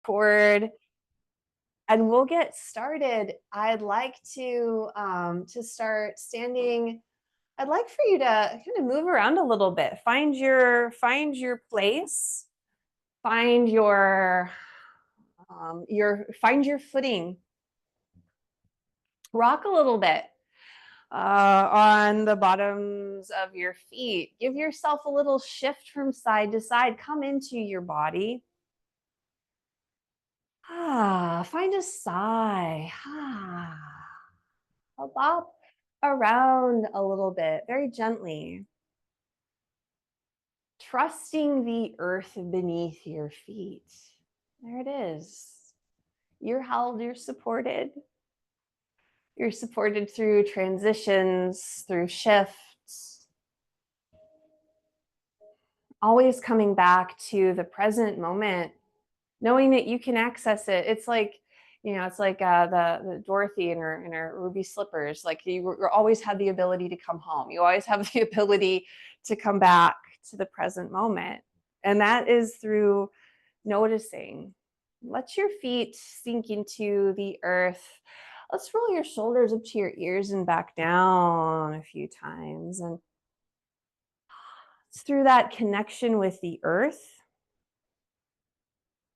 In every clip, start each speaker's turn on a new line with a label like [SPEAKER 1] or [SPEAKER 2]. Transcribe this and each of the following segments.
[SPEAKER 1] Forward, and we'll get started. I'd like to start standing. I'd like for you to kind of move around a little bit. Find your place. Find find your footing. Rock a little bit on the bottoms of your feet. Give yourself a little shift from side to side. Come into your body. Find a sigh. Bop around a little bit, very gently. Trusting the earth beneath your feet. There it is. You're held, you're supported. You're supported through transitions, through shifts. Always coming back to the present moment, knowing that you can access it. It's like, it's like the Dorothy in her ruby slippers. Like you always have the ability to come home. You always have the ability to come back to the present moment. And that is through noticing. Let your feet sink into the earth. Let's roll your shoulders up to your ears and back down a few times. And it's through that connection with the earth,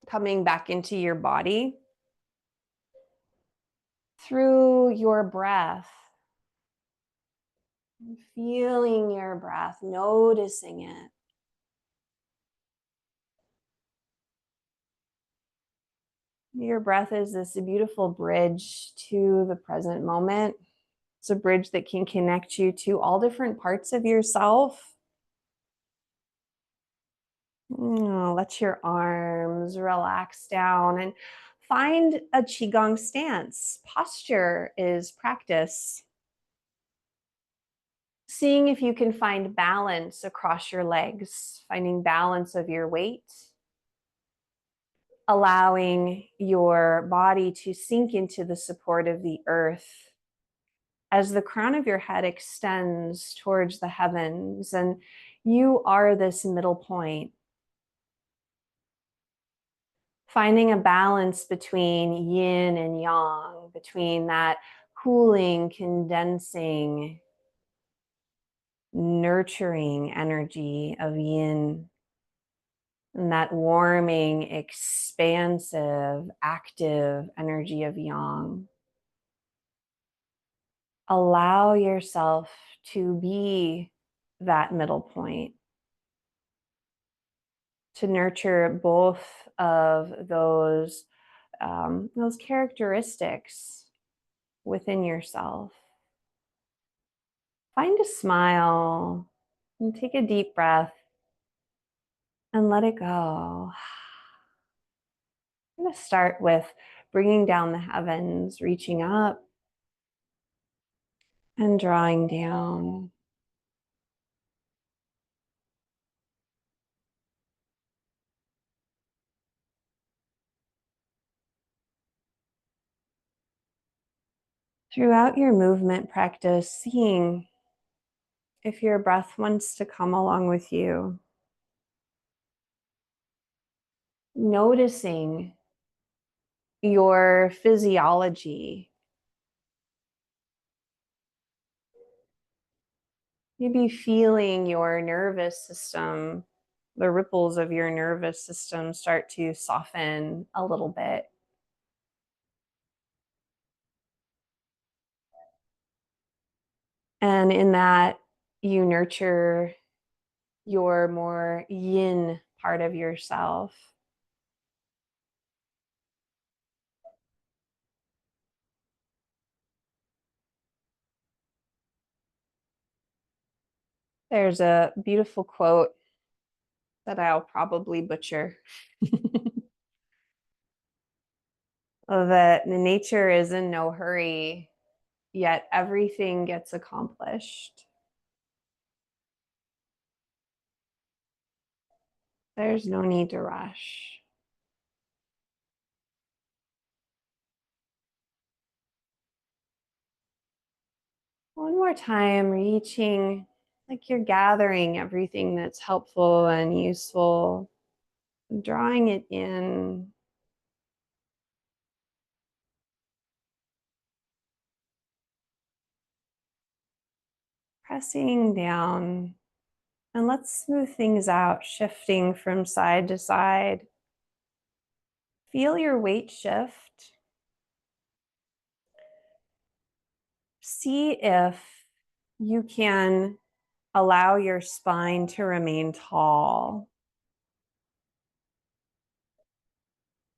[SPEAKER 1] coming back into your body, through your breath, feeling your breath, noticing it. Your breath is this beautiful bridge to the present moment. It's a bridge that can connect you to all different parts of yourself. Let your arms relax down and find a Qigong stance. Posture is practice. Seeing if you can find balance across your legs, finding balance of your weight, allowing your body to sink into the support of the earth as the crown of your head extends towards the heavens, and you are this middle point. Finding a balance between yin and yang, between that cooling, condensing, nurturing energy of yin and that warming, expansive, active energy of yang. Allow yourself to be that middle point, to nurture both of those characteristics within yourself. Find a smile and take a deep breath and let it go. I'm going to start with bringing down the heavens, reaching up and drawing down. Throughout your movement practice, seeing if your breath wants to come along with you. Noticing your physiology. Maybe feeling your nervous system, the ripples of your nervous system start to soften a little bit. And in that, you nurture your more yin part of yourself. There's a beautiful quote that I'll probably butcher that nature is in no hurry, yet everything gets accomplished. There's no need to rush. One more time, reaching like you're gathering everything that's helpful and useful, drawing it in, Pressing down. And let's smooth things out, shifting from side to side. Feel your weight shift. See if you can allow your spine to remain tall.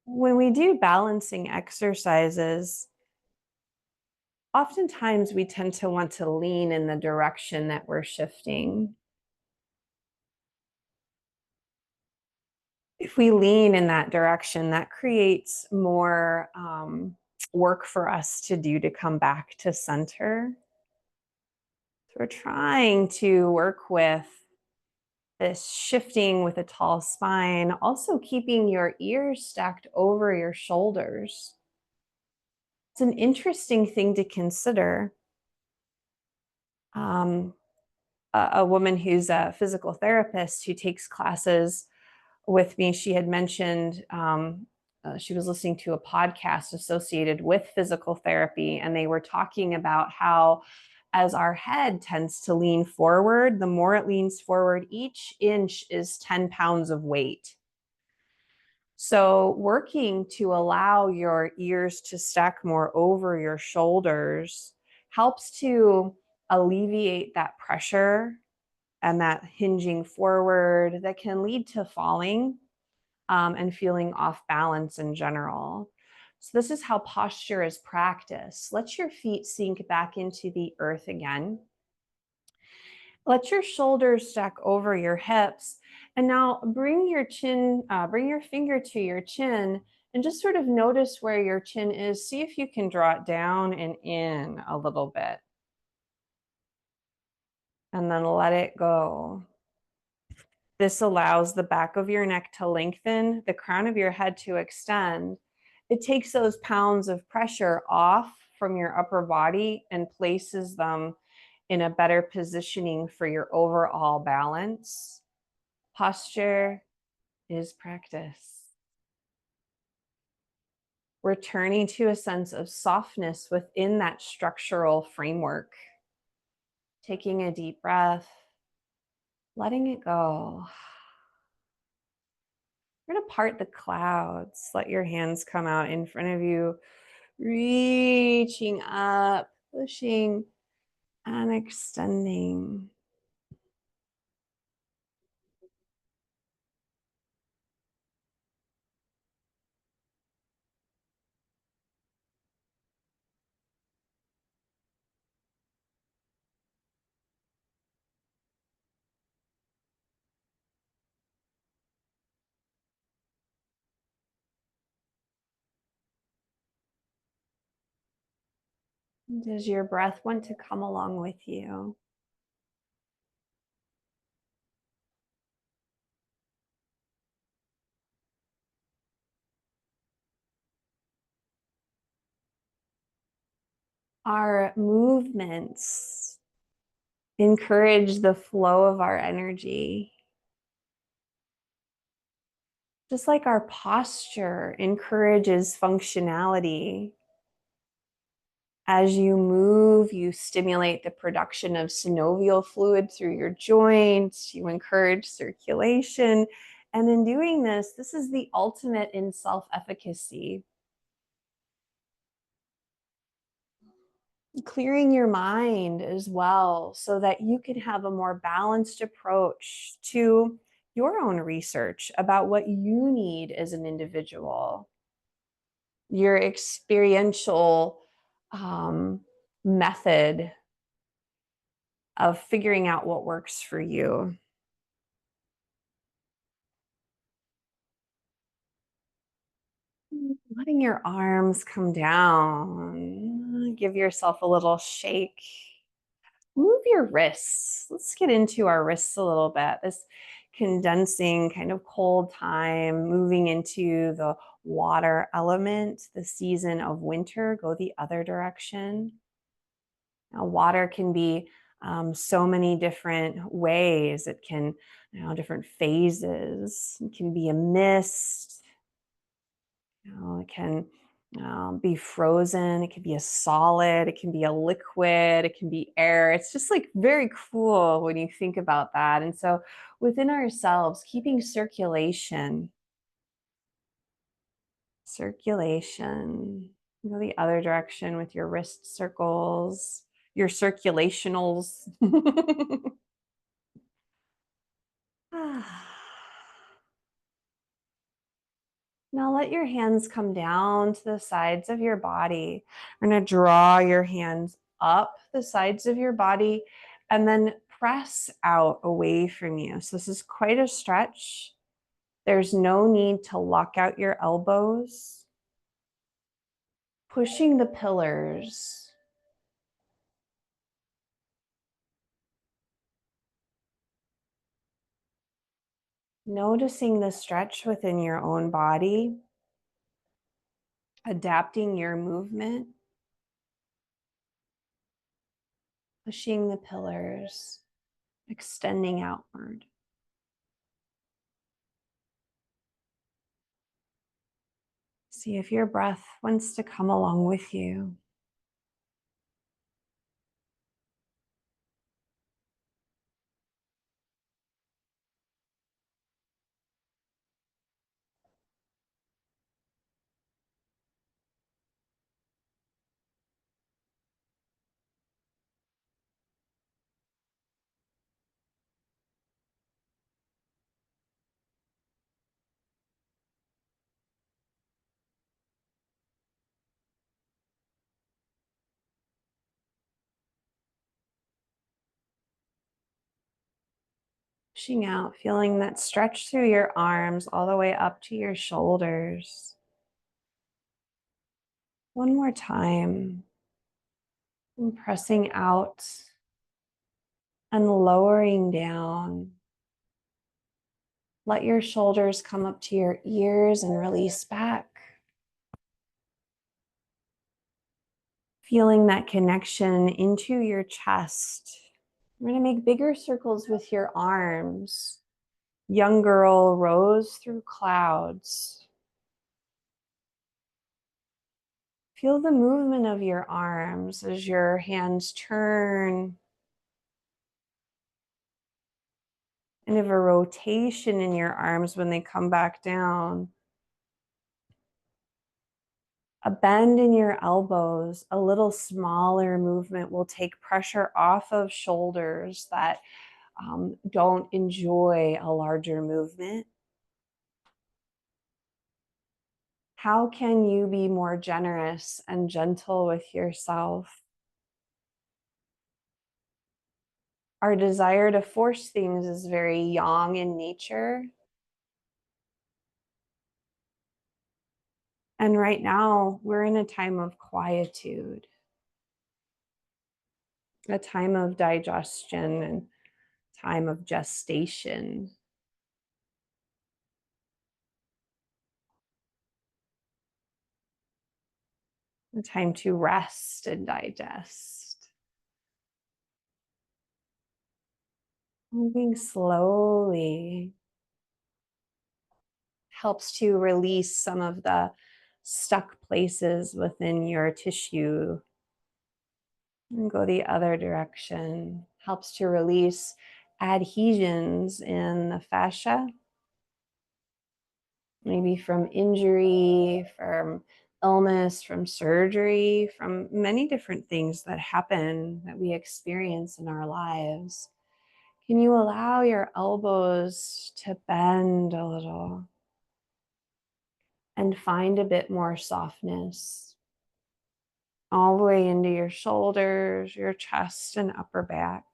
[SPEAKER 1] When we do balancing exercises, oftentimes we tend to want to lean in the direction that we're shifting. If we lean in that direction, that creates more work for us to do to come back to center. So we're trying to work with this shifting with a tall spine, also keeping your ears stacked over your shoulders. It's an interesting thing to consider. Um, a woman who's a physical therapist who takes classes with me, she had mentioned she was listening to a podcast associated with physical therapy, and they were talking about how as our head tends to lean forward, the more it leans forward, each inch is 10 pounds of weight. So working to allow your ears to stack more over your shoulders helps to alleviate that pressure and that hinging forward that can lead to falling and feeling off balance in general. So this is how posture is practiced. Let your feet sink back into the earth again. Let your shoulders stack over your hips. And now bring your chin, bring your finger to your chin and just sort of notice where your chin is. See if you can draw it down and in a little bit. And then let it go. This allows the back of your neck to lengthen, the crown of your head to extend. It takes those pounds of pressure off from your upper body and places them in a better positioning for your overall balance. Posture is practice. Returning to a sense of softness within that structural framework. Taking a deep breath, letting it go. We're going to part the clouds. Let your hands come out in front of you, reaching up, pushing, and extending. Does your breath want to come along with you? Our movements encourage the flow of our energy. Just like our posture encourages functionality. As you move, you stimulate the production of synovial fluid through your joints, you encourage circulation. And in doing this, this is the ultimate in self-efficacy. Clearing your mind as well so that you can have a more balanced approach to your own research about what you need as an individual, your experiential method of figuring out what works for you. Letting your arms come down, give yourself a little shake. Move your wrists. Let's get into our wrists a little bit. This condensing kind of cold time, moving into the water element, the season of winter, go the other direction. Now, water can be so many different ways. It can, different phases. It can be a mist. It can be frozen. It can be a solid, it can be a liquid, it can be air. It's just like very cool when you think about that. And so within ourselves, keeping circulation, go the other direction with your wrist circles, your circulationals. Now let your hands come down to the sides of your body. We're going to draw your hands up the sides of your body and then press out away from you. So this is quite a stretch. There's no need to lock out your elbows. Pushing the pillars. Noticing the stretch within your own body. Adapting your movement. Pushing the pillars. Extending outward. See if your breath wants to come along with you. Pushing out, feeling that stretch through your arms all the way up to your shoulders. One more time. And pressing out and lowering down. Let your shoulders come up to your ears and release back. Feeling that connection into your chest. We're going to make bigger circles with your arms. Young girl rose through clouds. Feel the movement of your arms as your hands turn. Kind of a rotation in your arms when they come back down. A bend in your elbows, a little smaller movement will take pressure off of shoulders that don't enjoy a larger movement. How can you be more generous and gentle with yourself? Our desire to force things is very yang in nature. And right now, we're in a time of quietude, a time of digestion and time of gestation, a time to rest and digest. Moving slowly helps to release some of the stuck places within your tissue. And go the other direction. Helps to release adhesions in the fascia, maybe from injury, from illness, from surgery, from many different things that happen that we experience in our lives. Can you allow your elbows to bend a little and find a bit more softness all the way into your shoulders, your chest, and upper back?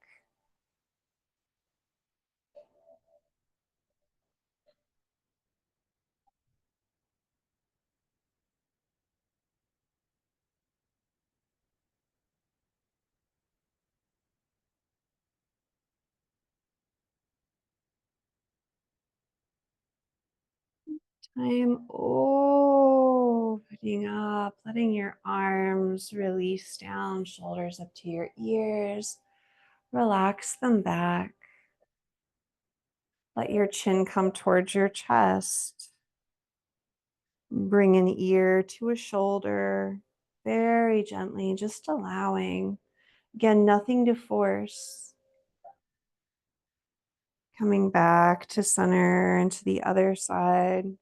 [SPEAKER 1] Time opening up, letting your arms release down, shoulders up to your ears. Relax them back. Let your chin come towards your chest. Bring an ear to a shoulder very gently, just allowing. Again, nothing to force. Coming back to center and to the other side.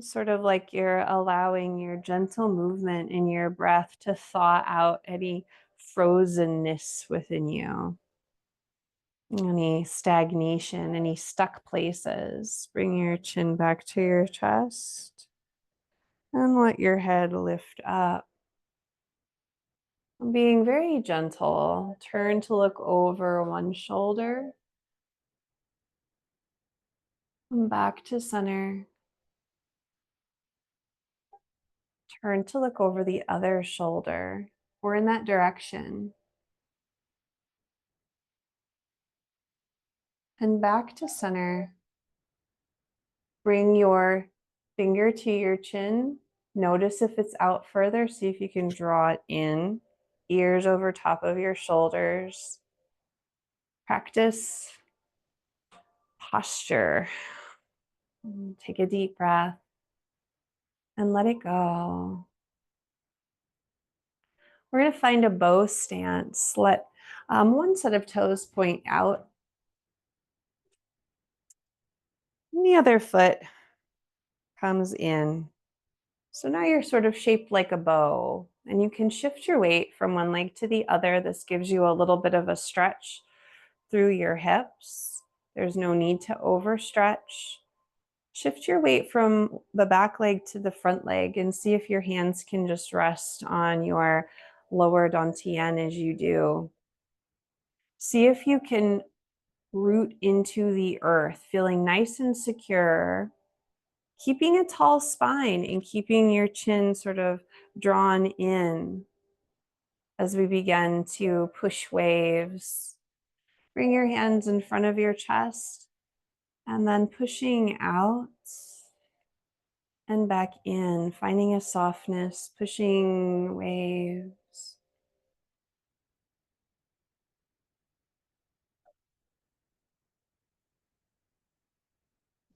[SPEAKER 1] Sort of like you're allowing your gentle movement in your breath to thaw out any frozenness within you, any stagnation, any stuck places. Bring your chin back to your chest and let your head lift up. Being very gentle, turn to look over one shoulder and back to center. Turn to look over the other shoulder or in that direction. And back to center. Bring your finger to your chin. Notice if it's out further. See if you can draw it in. Ears over top of your shoulders. Practice posture. Take a deep breath and let it go. We're going to find a bow stance. Let one set of toes point out. And the other foot comes in. So now you're sort of shaped like a bow, and you can shift your weight from one leg to the other. This gives you a little bit of a stretch through your hips. There's no need to overstretch. Shift your weight from the back leg to the front leg and see if your hands can just rest on your lower dantian as you do. See if you can root into the earth, feeling nice and secure, keeping a tall spine and keeping your chin sort of drawn in as we begin to push waves. Bring your hands in front of your chest and then pushing out and back in, finding a softness, pushing waves.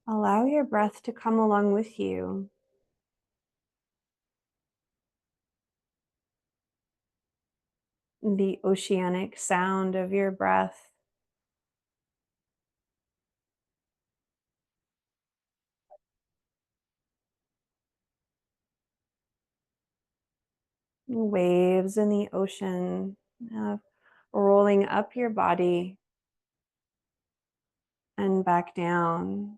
[SPEAKER 1] Allow your breath to come along with you. The oceanic sound of your breath. Waves in the ocean, rolling up your body and back down.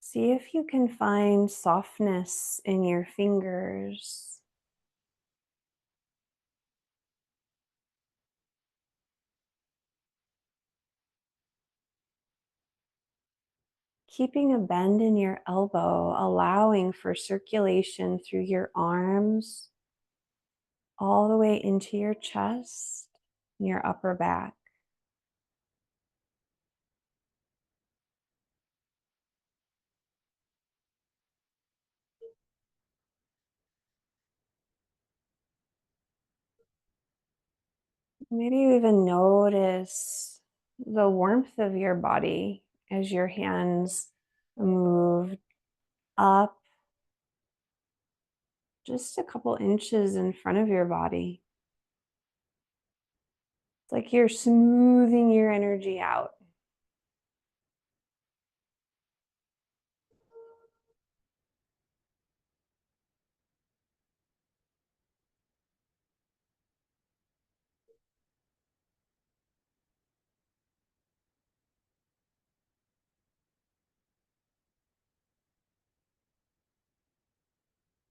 [SPEAKER 1] See if you can find softness in your fingers. Keeping a bend in your elbow, allowing for circulation through your arms, all the way into your chest and your upper back. Maybe you even notice the warmth of your body as your hands move up just a couple inches in front of your body. It's like you're smoothing your energy out.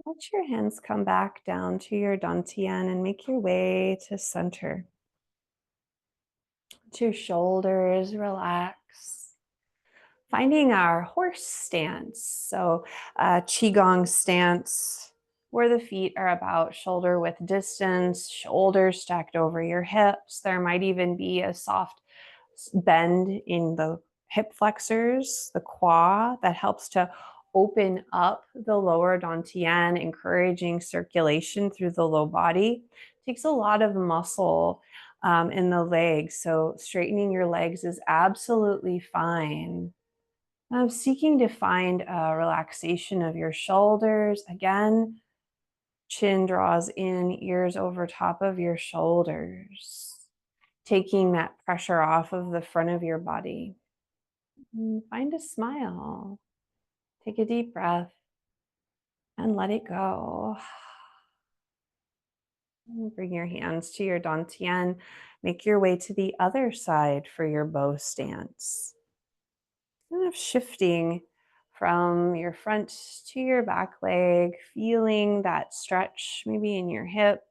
[SPEAKER 1] Let your hands come back down to your dantian and make your way to center. Let your shoulders relax. Finding our horse stance. So Qigong stance, where the feet are about shoulder width distance, shoulders stacked over your hips. There might even be a soft bend in the hip flexors, the quad, that helps to open up the lower dantian, encouraging circulation through the low body. It takes a lot of muscle in the legs, so straightening your legs is absolutely fine. Seeking to find a relaxation of your shoulders. Again, chin draws in, ears over top of your shoulders, taking that pressure off of the front of your body. Find a smile. Take a deep breath and let it go. Bring your hands to your dantian. Make your way to the other side for your bow stance. Kind of shifting from your front to your back leg, feeling that stretch maybe in your hip,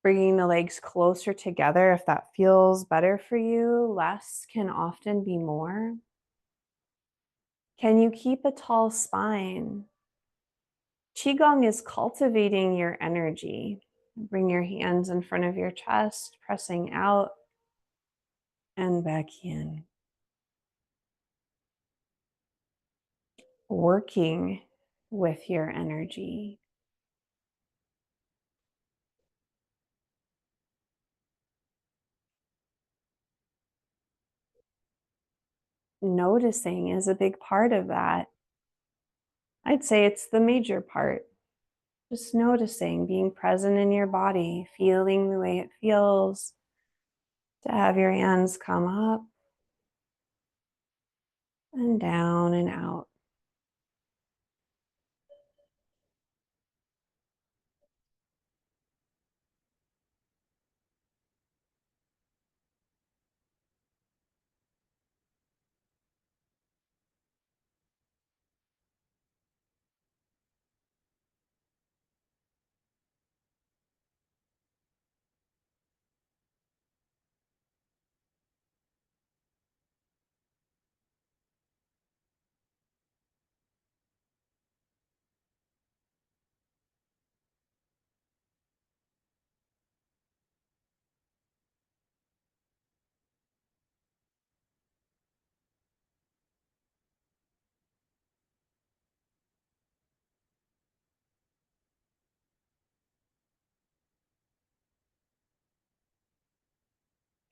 [SPEAKER 1] bringing the legs closer together if that feels better for you. Less can often be more. Can you keep a tall spine? Qigong is cultivating your energy. Bring your hands in front of your chest, pressing out and back in. Working with your energy. Noticing is a big part of that. I'd say it's the major part. Just noticing, being present in your body, feeling the way it feels to have your hands come up and down and out.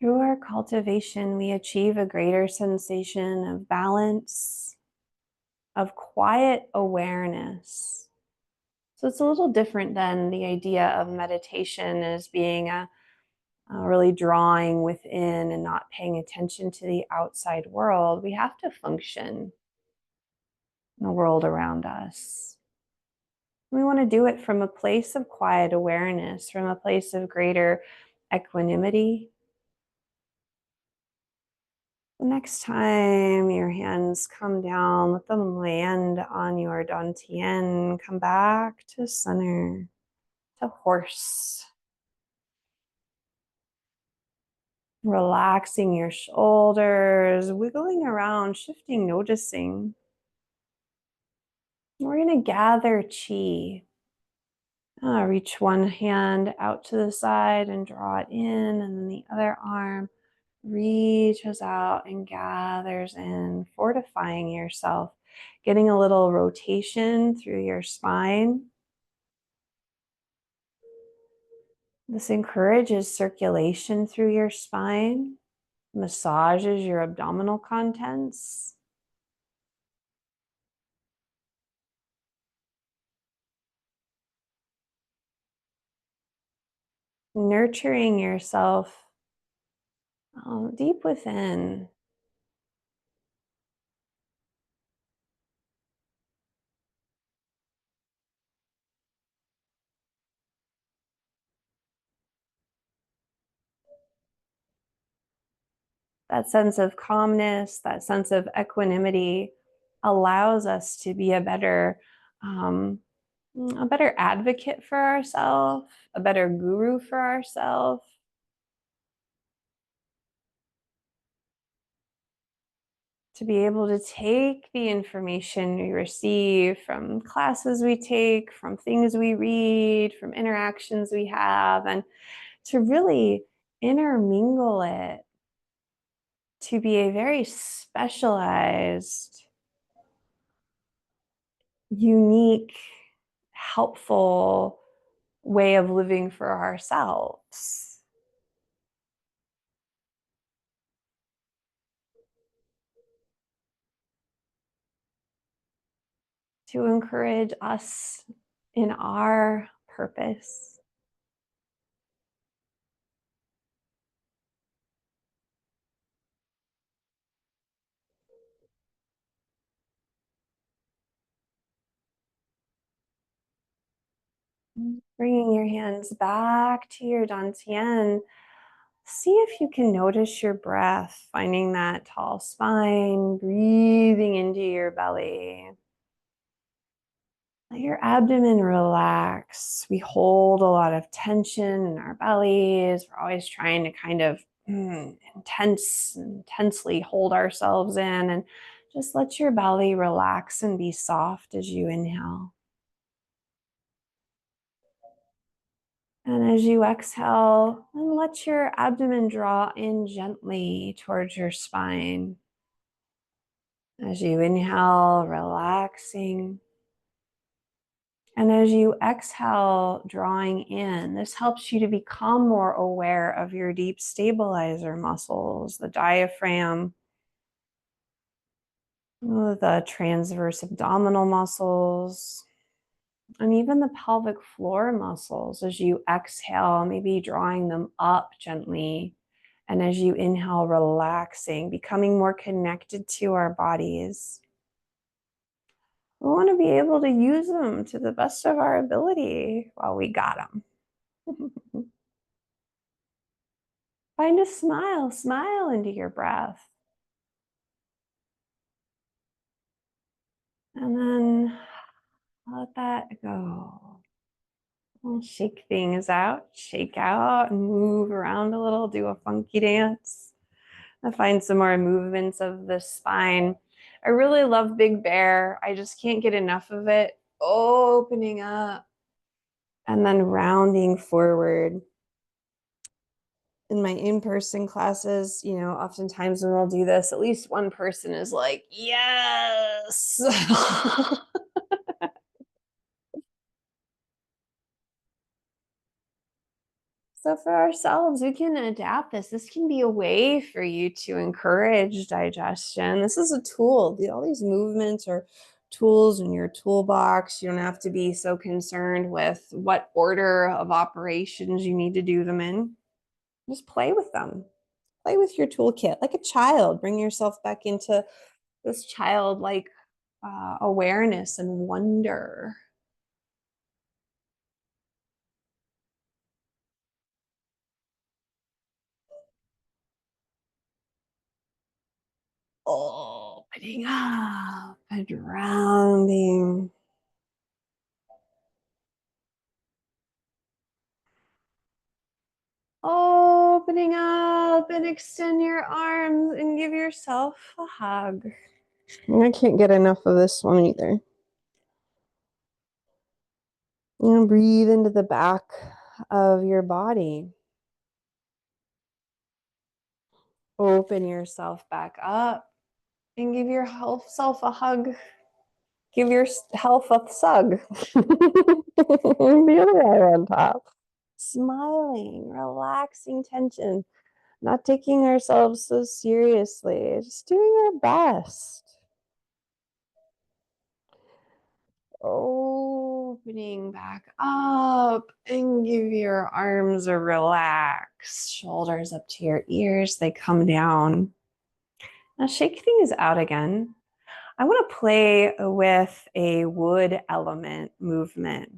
[SPEAKER 1] Through our cultivation, we achieve a greater sensation of balance, of quiet awareness. So it's a little different than the idea of meditation as being really drawing within and not paying attention to the outside world. We have to function in the world around us. We want to do it from a place of quiet awareness, from a place of greater equanimity. The next time your hands come down, let them land on your dantian. Come back to center, to horse. Relaxing your shoulders, wiggling around, shifting, noticing. We're going to gather chi. Reach one hand out to the side and draw it in, and then the other arm reaches out and gathers in, fortifying yourself, getting a little rotation through your spine. This encourages circulation through your spine, massages your abdominal contents. Nurturing yourself deep within. That sense of calmness, that sense of equanimity allows us to be um, a better advocate for ourselves, a better guru for ourselves. To be able to take the information we receive from classes we take, from things we read, from interactions we have, and to really intermingle it to be a very specialized unique, helpful way of living for ourselves. To encourage us in our purpose. Bringing your hands back to your dantian. See if you can notice your breath, finding that tall spine, breathing into your belly. Let your abdomen relax. We hold a lot of tension in our bellies. We're always trying to kind of intensely hold ourselves in, and just let your belly relax and be soft as you inhale. And as you exhale, then let your abdomen draw in gently towards your spine. As you inhale, relaxing. And as you exhale, drawing in, this helps you to become more aware of your deep stabilizer muscles, the diaphragm, the transverse abdominal muscles, and even the pelvic floor muscles. As you exhale, maybe drawing them up gently. And as you inhale, relaxing, becoming more connected to our bodies. We want to be able to use them to the best of our ability while we got them. Find a smile, smile into your breath. And then let that go. We'll shake things out, shake out, and move around a little, do a funky dance. I find some more movements of the spine. I really love Big Bear. I just can't get enough of it. Opening up and then rounding forward. In my in-person classes, oftentimes when we'll do this, at least one person is like, yes. So for ourselves, we can adapt this. This can be a way for you to encourage digestion. This is a tool. All these movements are tools in your toolbox. You don't have to be so concerned with what order of operations you need to do them in. Just play with them. Play with your toolkit like a child. Bring yourself back into this childlike awareness and wonder. Opening up and rounding. Opening up and extend your arms and give yourself a hug. I can't get enough of this one either. Breathe into the back of your body. Open yourself back up and give yourself a hug. Give yourself a thug. The other eye on top. Smiling, relaxing tension, not taking ourselves so seriously, just doing our best. Opening back up and give your arms a relax. Shoulders up to your ears, they come down. Now shake things out again. I want to play with a wood element movement.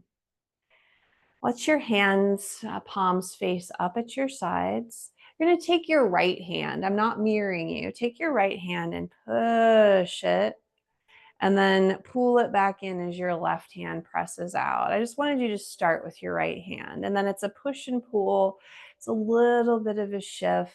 [SPEAKER 1] Let your hands, palms face up at your sides. You're going to take your right hand. I'm not mirroring you. Take your right hand and push it, and then pull it back in as your left hand presses out. I just wanted you to start with your right hand, and then it's a push and pull. It's a little bit of a shift.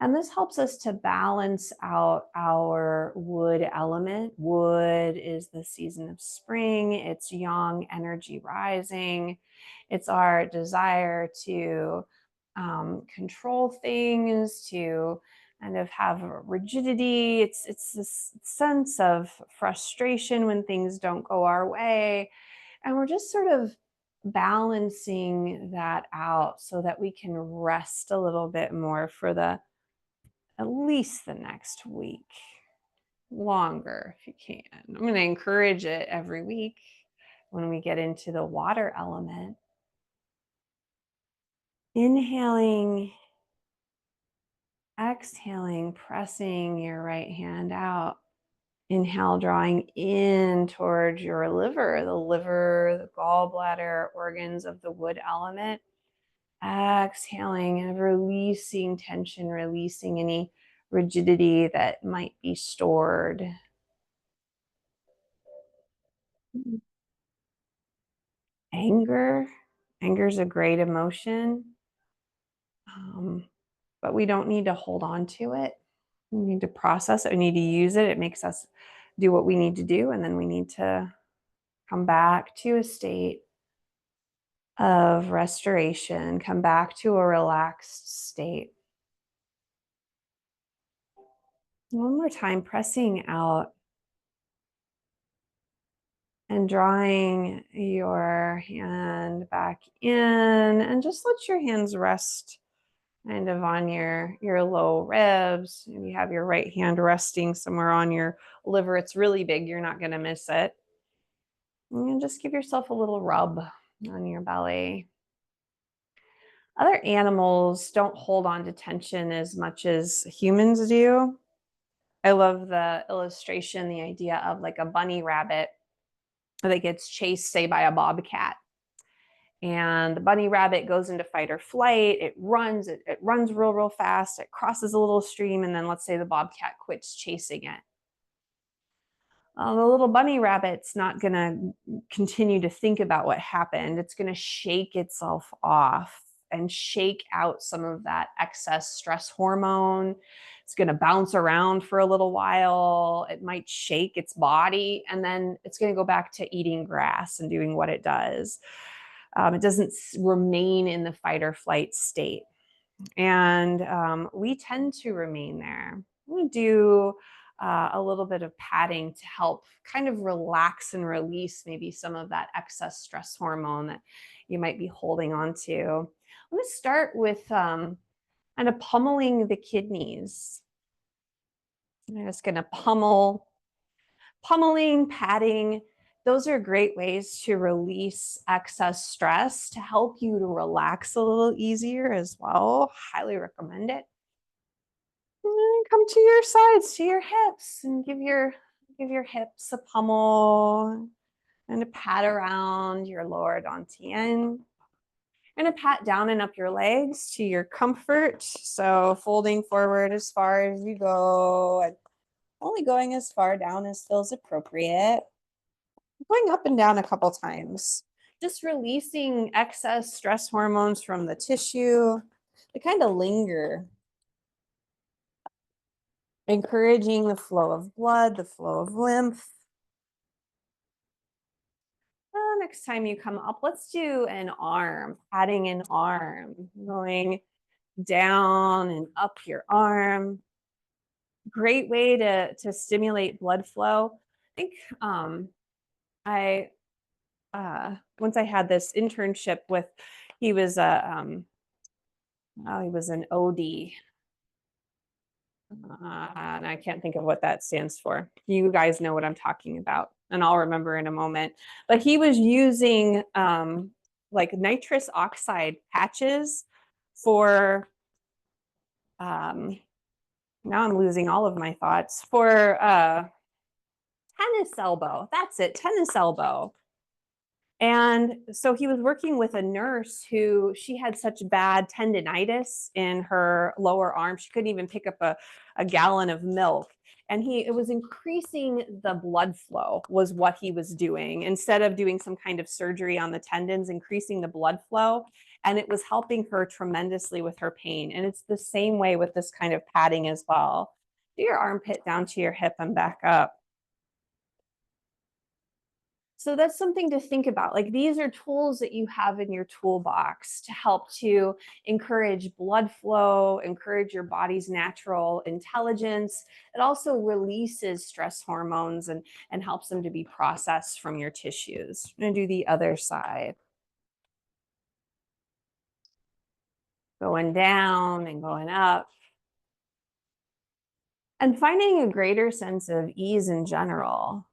[SPEAKER 1] And this helps us to balance out our wood element. Wood is the season of spring. It's yang energy rising. It's our desire to control things, to kind of have a rigidity. It's this sense of frustration when things don't go our way. And we're just sort of balancing that out so that we can rest a little bit more for the at least the next week, longer if you can. I'm going to encourage it every week when we get into the water element. Inhaling, exhaling, pressing your right hand out. Inhale, drawing in towards your liver, the gallbladder, organs of the wood element. Exhaling and releasing tension, releasing any rigidity that might be stored. Anger. Anger is a great emotion, but we don't need to hold on to it. We need to process it. We need to use it. It makes us do what we need to do. And then we need to come back to a state of restoration, come back to a relaxed state. One more time, pressing out and drawing your hand back in, and just let your hands rest kind of on your low ribs. Maybe have your right hand resting somewhere on your liver. It's really big. You're not going to miss it. And just give yourself a little rub on your belly. Other animals don't hold on to tension as much as humans do. I love the illustration, the idea of like a bunny rabbit that gets chased, say, by a bobcat. And the bunny rabbit goes into fight or flight. It runs real fast. It crosses a little stream. And then let's say the bobcat quits chasing it. The little bunny rabbit's not going to continue to think about what happened. It's going to shake itself off and shake out some of that excess stress hormone. It's going to bounce around for a little while. It might shake its body, and then it's going to go back to eating grass and doing what it does. It doesn't remain in the fight or flight state. And we tend to remain there. We do a little bit of padding to help kind of relax and release maybe some of that excess stress hormone that you might be holding on to. I'm going to start with kind of pummeling the kidneys. I'm just going to pummeling, padding. Those are great ways to release excess stress, to help you to relax a little easier as well. Highly recommend it. And come to your sides, to your hips, and give your hips a pummel and a pat around your lower dantian. And a pat down and up your legs to your comfort. So folding forward as far as you go, and only going as far down as feels appropriate. Going up and down a couple times. Just releasing excess stress hormones from the tissue. They kind of linger. Encouraging the flow of blood, the flow of lymph. Next time you come up, let's do an arm, adding an arm, going down and up your arm. Great way to stimulate blood flow. I think I once I had this internship with, he was an OD. And I can't think of what that stands for. You guys know what I'm talking about, and I'll remember in a moment. But he was using like nitrous oxide patches for, now I'm losing all of my thoughts, for tennis elbow. That's it, tennis elbow. And so he was working with a nurse who, she had such bad tendinitis in her lower arm. She couldn't even pick up a gallon of milk. And it was increasing the blood flow was what he was doing. Instead of doing some kind of surgery on the tendons, increasing the blood flow. And it was helping her tremendously with her pain. And it's the same way with this kind of padding as well. Do your armpit down to your hip and back up. So that's something to think about. Like these are tools that you have in your toolbox to help to encourage blood flow, encourage your body's natural intelligence. It also releases stress hormones and helps them to be processed from your tissues. I'm going to do the other side. Going down and going up. And finding a greater sense of ease in general.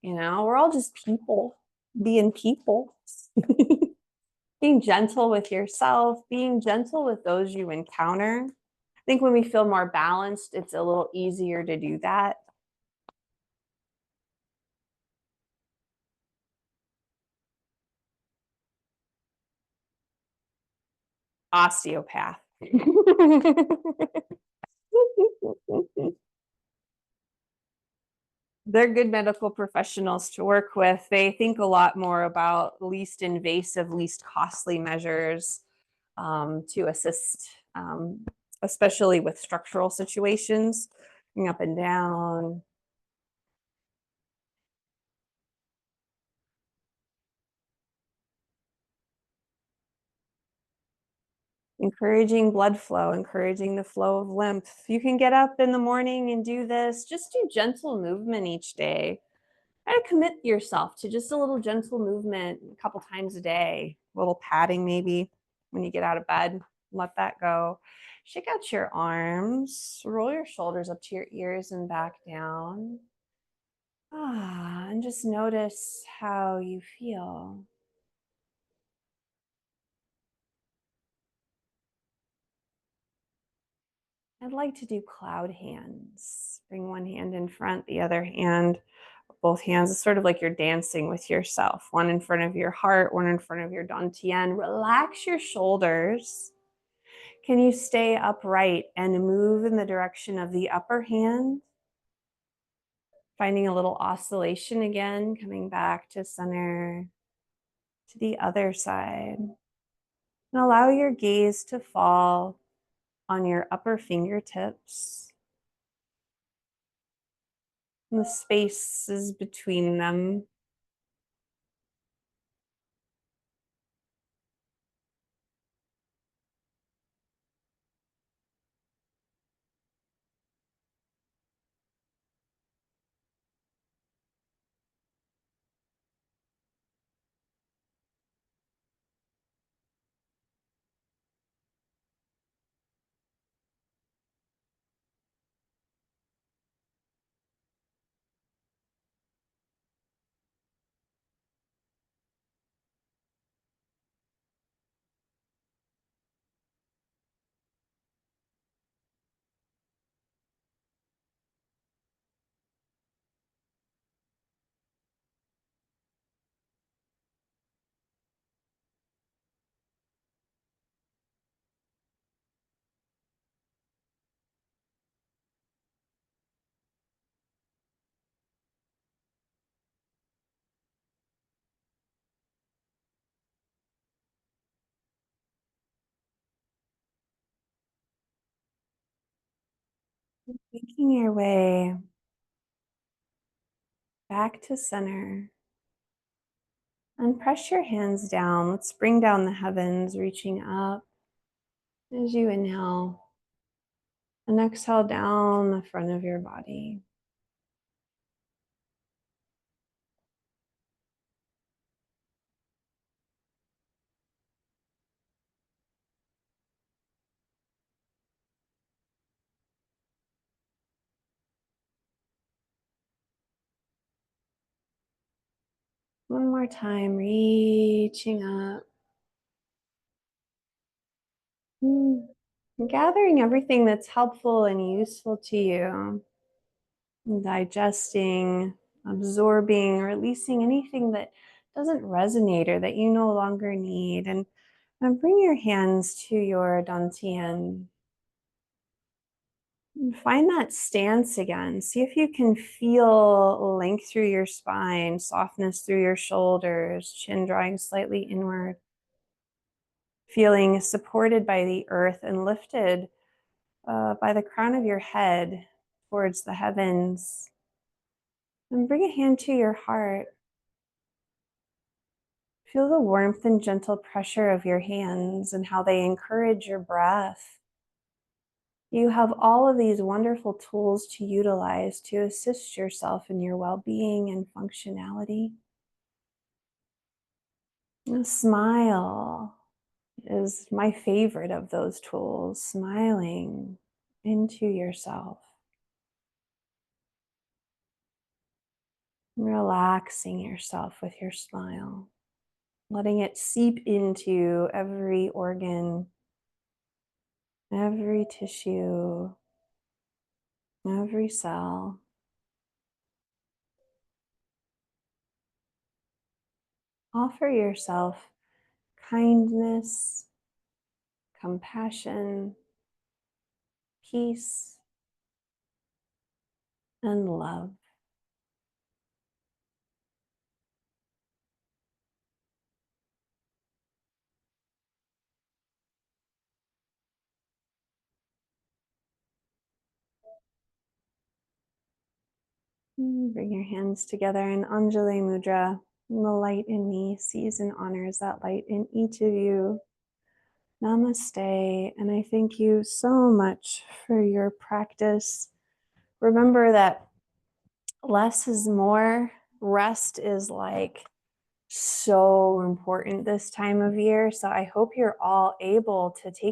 [SPEAKER 1] You know, we're all just people being people. Being gentle with yourself, being gentle with those you encounter. I think when we feel more balanced, it's a little easier to do that. Osteopath. They're good medical professionals to work with. They think a lot more about least invasive, least costly measures to assist, especially with structural situations, going up and down. Encouraging blood flow, encouraging the flow of lymph. You can get up in the morning and do this. Just do gentle movement each day. Try to commit yourself to just a little gentle movement a couple times a day. A little patting maybe when you get out of bed. Let that go. Shake out your arms. Roll your shoulders up to your ears and back down. And just notice how you feel. I'd like to do cloud hands. Bring one hand in front, the other hand, both hands. It's sort of like you're dancing with yourself. One in front of your heart, one in front of your dantian. Relax your shoulders. Can you stay upright and move in the direction of the upper hand? Finding a little oscillation again, coming back to center, to the other side. And allow your gaze to fall on your upper fingertips and the spaces between them. Making your way back to center. And press your hands down. Let's bring down the heavens, reaching up as you inhale. And exhale down the front of your body. One more time, reaching up. Gathering everything that's helpful and useful to you. Digesting, absorbing, releasing anything that doesn't resonate or that you no longer need. And bring your hands to your dantian. And find that stance again. See if you can feel length through your spine, softness through your shoulders, chin drawing slightly inward. Feeling supported by the earth and lifted by the crown of your head towards the heavens. And bring a hand to your heart. Feel the warmth and gentle pressure of your hands and how they encourage your breath. You have all of these wonderful tools to utilize to assist yourself in your well being and functionality. A smile is my favorite of those tools, smiling into yourself, relaxing yourself with your smile, letting it seep into every organ, every tissue, every cell. Offer yourself kindness, compassion, peace, and love. Bring your hands together in Anjali Mudra. And the light in me sees and honors that light in each of you. Namaste. And I thank you so much for your practice. Remember that less is more. Rest is like so important this time of year. So I hope you're all able to take